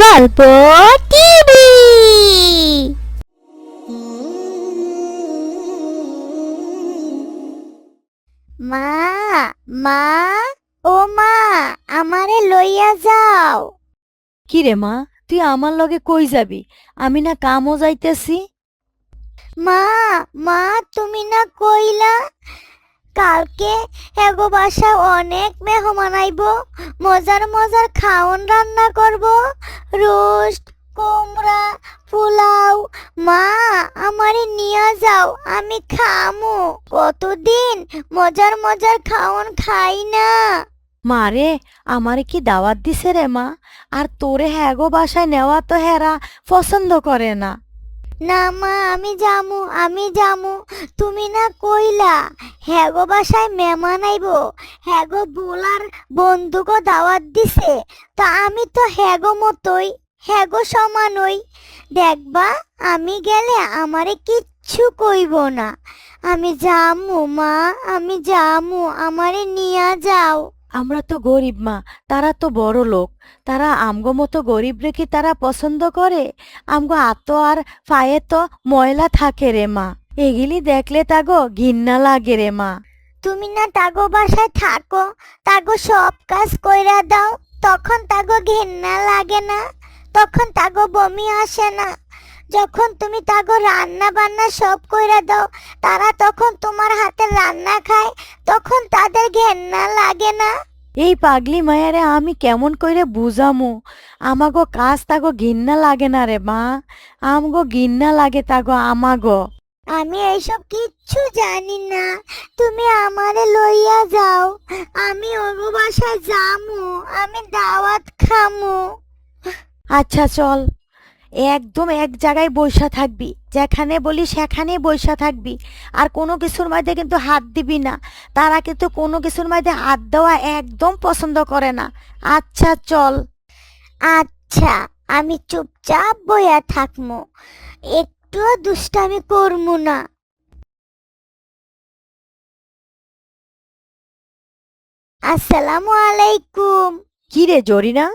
গল্প টিভি। মা মা ও মা, আমারে লইয়া যাও। কি রে মা, তুই আমার লগে কই যাবি? আমি না কামও যাইতেছি। মা মা, তুমি না কইলা কালকে এগো বাসায় অনেক মেহমান আইব, মজার মজার খাওন রান্না করব, রোস্ট, কুমড়া, পোলাও। মা, আমারে নিয়ে যাও, আমি খামু। কতদিন মজার মজার খাওন খাই না। মা রে, আমারে কি দাওয়াত দিছে রে মা? আর তোরে হ্যাগো বাসায় নেওয়া তো হেরা পছন্দ করে না। না মা, আমি জামু। তুমি না কইলা হ্যাগো বাসায় মেহমান আইব, হ্যাগো বোলার বন্ধুকে দাওয়াত দিছে, তা আমি তো হ্যাগো মতোই, হ্যাগো সমানই। দেখবা, আমি গেলে আমারে কিচ্ছু কইব না। আমি জামু মা, আমি জামু, আমারে নিয়া যাও। আমরা তো গরিব মা, তারা তো বড় লোক। তারা আমগো মতো গরিব রে কি তারা পছন্দ করে? আমগো আতো আর পায়ে তো ময়লা থাকে রে মা, এগুলি দেখলে তাগো ঘিন্না লাগে রে মা। তুমি না তাগো বাসায় থাকো, তাগো সব কাজ কইরা দাও, তখন তাগো ঘেন্না লাগে না, তখন তাগো বমি আসে না। যখন তুমি তাগো রান্না বান্না সব কইরা দাও, তারা তখন তোমার হাতে রান্না খায়, তখন তাদের ঘেন্না লাগে না। এই পাগলি মায়ারে আমি কেমন কইরে বুঝামু? আমাগো কাজ তাগো ঘিন্না লাগে না রে মা, আমগো ঘিন্না লাগে তাগো আমাগো। আমি এইসব কিচ্ছু জানি না, তুমি আমারে লইয়া যাও, আমি ওগো বাসায় যামু, আমি দাওয়াত খামু। আচ্ছা চল, একদম এক জায়গায় বইসা থাকবি, যেখানে বলি সেখানেই বইসা থাকবি। আর কোনো কিছুর মধ্যে কিন্তু হাত দিবি না। তারা কিন্তু কোনো কিছুর মধ্যে হাত দেওয়া একদম পছন্দ করে না। আচ্ছা চল। আচ্ছা, আমি চুপচাপ বইয়া থাকমু, একটুও দুষ্টামি করমু না। আসসালামু আলাইকুম। কি রে জরিনা,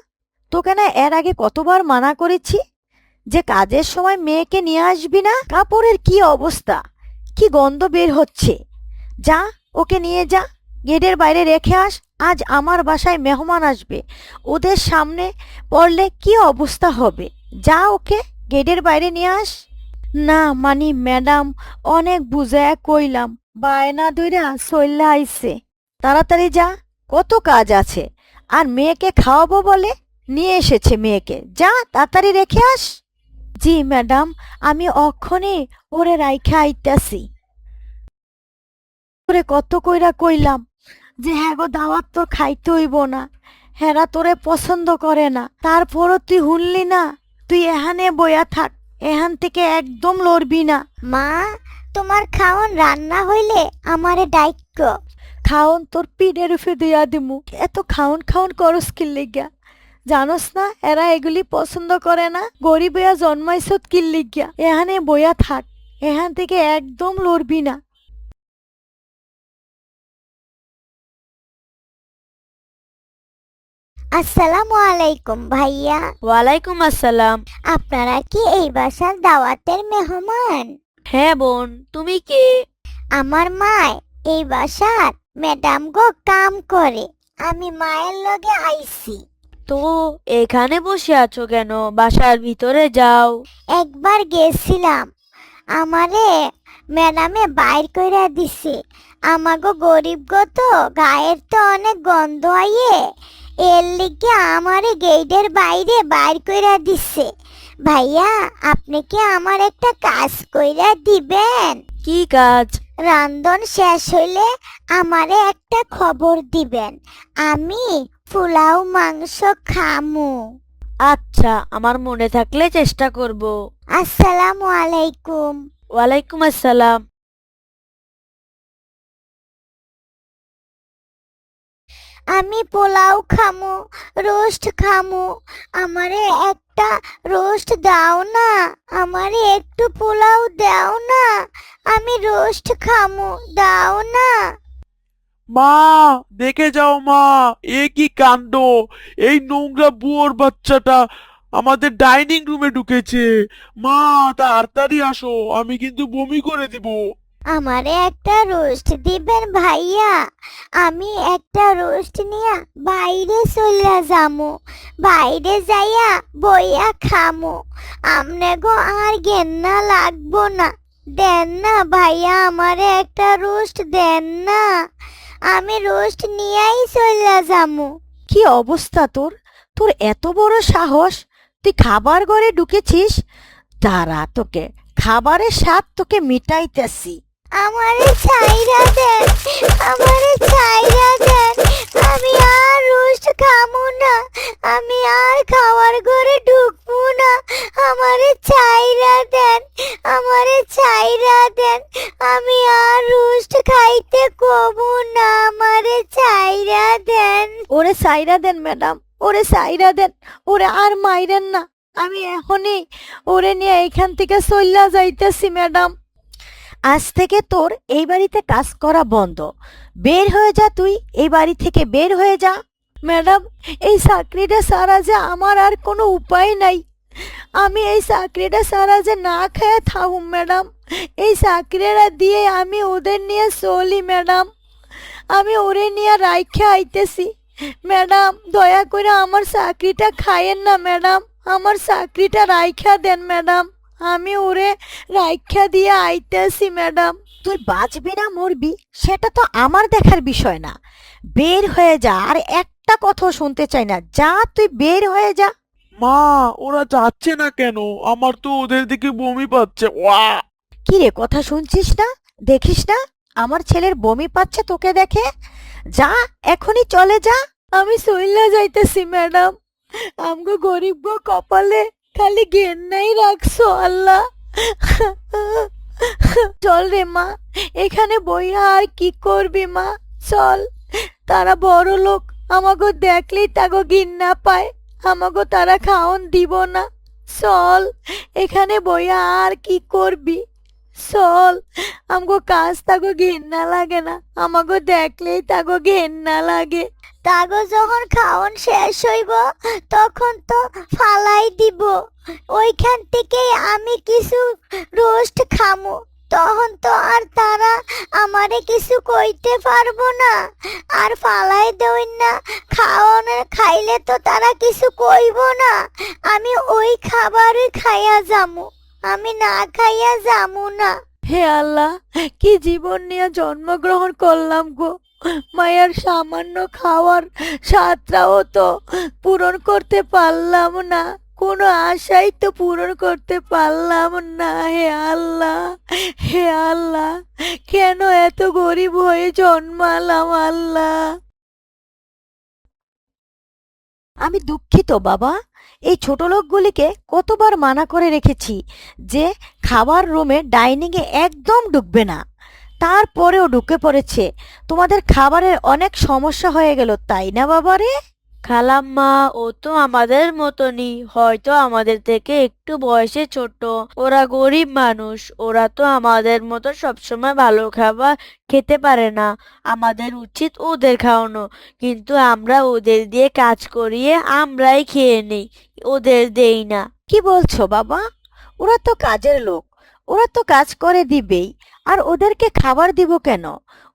তোকে না এর আগে কতবার মানা করেছি যে কাজের সময় মেয়েকে নিয়ে আসবি না? কাপড়ের কি অবস্থা, কি গন্ধ বের হচ্ছে! যা, ওকে নিয়ে যা, গেটের বাইরে রেখে আস। আজ আমার বাসায় মেহমান আসবে, ওদের সামনে পড়লে কি অবস্থা হবে? যা, ওকে গেটের বাইরে নিয়ে আস। না মানি ম্যাডাম, অনেক বুঝায়া কইলাম, বায়না ধইরা চইল্লা আইছে। তাড়াতাড়ি যা, কত কাজ আছে। আর মেয়েকে খাওয়াবো বলে নিয়ে এসেছে মেয়েকে, যা তাড়াতাড়ি রেখে আস। জি ম্যাডাম, আমি অক্ষণে ওরে রাইখা আইতাছি। তোরে কত কইরা কইলাম যে হ্যাঁ গো, দাওয়াত তোর খাইতে হইব না, হেরা তোরে পছন্দ করে না, তারপরও তুই হুনলি না। তুই এখানে বইয়া থাক, এখান থেকে একদম লড়বি না। মা, তোমার খাওন রান্না হইলে আমারে ডাইক্য। খাওন তোর পিঠের উপরে দিয়া দিমু। এত খাওন খাওন করস কি লিগা? জানোস না এরা এগুলি পছন্দ করে না? গরিব হইয়া জন্মাইছত কি লিগা? এখানে বইয়া থাক, এখান থেকে একদম লড়বি না। আসসালামু আলাইকুম ভাইয়া। ওয়ালাইকুম আসসালাম। আপনারা কি এই বাসার দাওয়াতের মেহমান? হ্যাঁ বোন, তুমি কে? আমার মায় এই বাসার ম্যাডাম গো কাম করে, আমি মায়ের লগে আইছি। তো এখানে বসে আছো কেন? বাসার ভিতরে যাও। একবার গেছিলাম, আমারে ম্যাডামে বাইর কইরা দিছে। আমাগো গরিব গো, তো গায়ের তো অনেক গন্ধ আইয়ে, এর লিগে আমারে গেটের বাইরে বাইর কইরা দিছে। ভাইয়া, আপনি কি আমার একটা কাজ কইরা দিবেন? কি কাজ? রান্ধন শেষ হইলে আমারে একটা খবর দিবেন, আমি পোলাও মাংস খামু। আচ্ছা, আমার মনে থাকলে চেষ্টা করব। আসসালামু আলাইকুম। ওয়ালাইকুম আসসালাম। আমি পোলাও খামু, রোস্ট খামু, আমারে একটা রোস্ট দাও না, আমারে একটু পোলাও দাও না, আমি রোস্ট খামু, দাও না। মা, দেখে যাও মা, এ কি কাণ্ড! এই নোংরা বুয়োর বাচ্চাটা আমাদের ডাইনিং রুমে ঢুকেছে। মা, তাড়াতাড়ি আসো, আমি কিন্তু বমি করে দিব। আমারে একটা রোস্ট দিবেন ভাইয়া? আমি একটা রোস্ট নিয়া বাইরে চলে যামু, বাইরে যাইয়া বইয়া খামু। আমনে গো আর গেন্না লাগবো না। দেন না ভাইয়া, আমারে একটা রোস্ট দেন না, আমি রোস্ট নিয়াই চলে যামু। কি অবস্থা তোর? তোর এত বড় সাহস, তুই খাবার ঘরে ঢুকেছিস? দাঁড়া, তোকে খাবারের স্বাদ তোকে মিটাইতেছি। আমারে ছাইরা দেন, আমারে ছাইরা দেন, আমি আর রোস্ট খামু না, আমি আর খাওয়ার ঘরে ঢুকবো না। আমারে ছাইরা দেন, আমারে ছাইরা দেন, আমি আর রোস্ট খাইতে কবো না, আমারে ছাইরা দেন। ওরে সাইরা দেন ম্যাডাম, ওরে সাইরা দেন, ওরে আর মাইরেন না। আমি এখনই ওরে নিয়ে এখান থেকে চইলা যাইতেছি ম্যাডাম। আজ থেকে তোর এই বাড়িতে কাজ করা বন্ধ। বের হয়ে যা, তুই এই বাড়ি থেকে বের হয়ে যা। ম্যাডাম, এই চাকরিটা ছাড়া যে আমার আর কোনো উপায় নাই। আমি এই চাকরিটা ছাড়া যে না খেয়ে থাকুম ম্যাডাম। এই চাকরিটা দিয়ে আমি ওদের নিয়ে চলি ম্যাডাম। আমি ওরে নিয়ে রাইখে আইতেছি ম্যাডাম। দয়া করে আমার চাকরিটা খাইয়েন না ম্যাডাম, আমার চাকরিটা রাইখা দেন ম্যাডাম। আমি ওরে রাইখা দিয়ে আইতেছি ম্যাডাম। তুই বাঁচবি না মরবি সেটা তো আমার দেখার বিষয় না। বের হয়ে যা, আর একটা কথাও শুনতে চাই না। যা, তুই বের হয়ে যা। মা, ওরা যাচ্ছে না কেন? আমার তো ওদের দিকে বমি পাচ্ছে। ওয়া! কি রে, কথা শুনছিস না? দেখিস না আমার ছেলের বমি পাচ্ছে তোকে দেখে? যা, এখনই চলে যা। আমি চইলা যাইতেছি ম্যাডাম। আমগো গরিব গো কপালে খালি ঘেন্নাই রাখছো আল্লাহ। চল রে মা, এখানে বইয়া আর কি করবি মা? চল। তারা বড় লোক, আমাগো দেখলেই তাগো ঘিন্না পায়, আমাগো তারা খাওন দিব না। চল, এখানে বইয়া আর কি করবি? চল, আমগো কাজ তাগো ঘেন্না লাগে না, আমাগো দেখলেই তাগো ঘেন্না লাগে। তাগো যখন খাওন শেষ হইব তখন তো ফালাই দিব, ওইখান থেকে আমি কিছু রোস্ট খামু, তখন তো আর তারা আমারে কিছু কইতে পারবো না। আর ফালাই দেই না, খাওয়ানো খাইলে তো তারা কিছু কইব না। আমি ওই খাবারই খাইয়া যামু, আমি না খাইয়া যামু না। হে আল্লাহ, কি জীবন নিয়ে জন্মগ্রহণ করলাম গো। মায়ের সামান্য খাওয়ার স্বাদটাও তো পূরণ করতে পারলাম না, কোনো আশাই তো পূরণ করতে পারলাম না। হে আল্লাহ, হে আল্লাহ, কেন এত গরিব হয়ে জন্মালাম আল্লাহ? আমি দুঃখিত বাবা। এই ছোট লোকগুলিকে কতবার মানা করে রেখেছি যে খাবার রুমে ডাইনিংয়ে একদম ঢুকবে না, তারপরেও ঢুকে পড়েছে। তোমাদের খাবারের অনেক সমস্যা হয়ে গেল, তাই না বাবারে? খালাম্মা, ও তো আমাদের মতনই, হয়তো আমাদের থেকে একটু বয়সে ছোট। ওরা গরিব মানুষ, ওরা তো আমাদের মতো সবসময় ভালো খাবার খেতে পারে না। আমাদের উচিত ওদের খাওয়ানো, কিন্তু আমরা ওদের দিয়ে কাজ করিয়ে আমরাই খেয়ে নেই, ওদের দেই না। কি বলছো বাবা? ওরা তো কাজের লোক, ওরা তো কাজ করে দিবেই। আর ওদেরকে খাবার দিব কেন?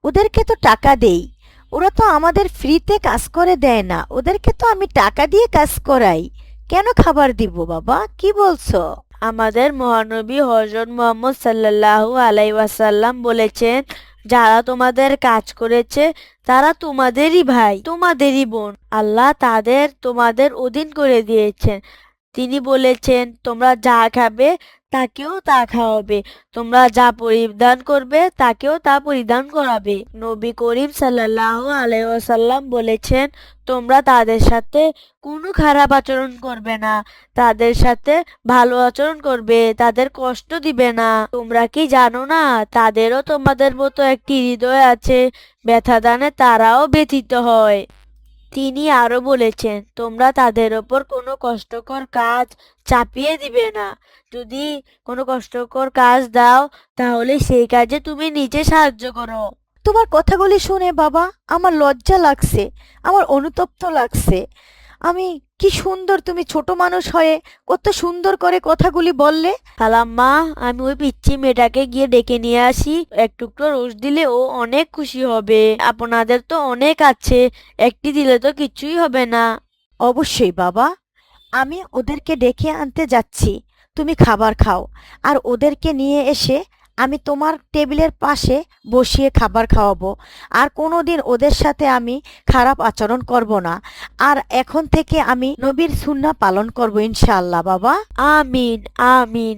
ওদেরকে তো টাকা দেই। ওরা তো আমাদের ফ্রিতে কাজ করে দেয় না, ওদেরকে তো আমি টাকা দিয়ে কাজ করাই। কেন খাবার দিব বাবা? কি বলছো? আমাদের মহানবী হযরত মুহাম্মদ সাল্লাল্লাহু আলাইহি ওয়াসাল্লাম বলেছেন, যারা তোমাদের কাজ করেছে তারা তোমাদেরই ভাই, তোমাদেরই বোন। আল্লাহ তাদের তোমাদের অধীন করে দিয়েছেন। তিনি বলেছেন, তোমরা যা খাবে তাকেও তা খাওয়াবে, তোমরা যা পরিধান করবে তাকেও তা পরিধান করাবে। নবী করিম সাল্লাল্লাহু আলাইহি ওয়াসাল্লাম বলেছেন, তোমরা তাদের সাথে কোনো খারাপ আচরণ করবে না, তাদের সাথে ভালো আচরণ করবে, তাদের কষ্ট দিবে না। তোমরা কি জানো না, তাদেরও তোমাদের মতো একটি হৃদয় আছে, ব্যথাদানে তারাও ব্যথিত হয়। তিনি আরো বলেছেন, তোমরা তাদের ওপর কোনো কষ্টকর কাজ চাপিয়ে দিবে না। যদি কোনো কষ্টকর কাজ দাও, তাহলে সেই কাজে তুমি নিজে সাহায্য করো। তোমার কথাগুলি শুনে বাবা আমার লজ্জা লাগছে, আমার অনুতপ্ত লাগছে। আমি কি সুন্দর, তুমি ছোট মানুষ হয়ে কত সুন্দর করে কথাগুলি বললে। খালাম্মা, আমি ওই পিচ্চি মেয়েটাকে গিয়ে ডেকে নিয়ে আসি, একটু একটু রোজ দিলে ও অনেক খুশি হবে। আপনাদের তো অনেক আছে, একটি দিলে তো কিছুই হবে না। অবশ্যই বাবা, আমি ওদেরকে ডেকে আনতে যাচ্ছি, তুমি খাবার খাও। আর ওদেরকে নিয়ে এসে আমি তোমার টেবিলের পাশে বসিয়ে খাবার খাওয়াবো। আর কোনোদিন ওদের সাথে আমি খারাপ আচরণ করব না। আর এখন থেকে আমি নবীর সুন্নাহ পালন করব ইনশাআল্লাহ বাবা। আমিন আমিন।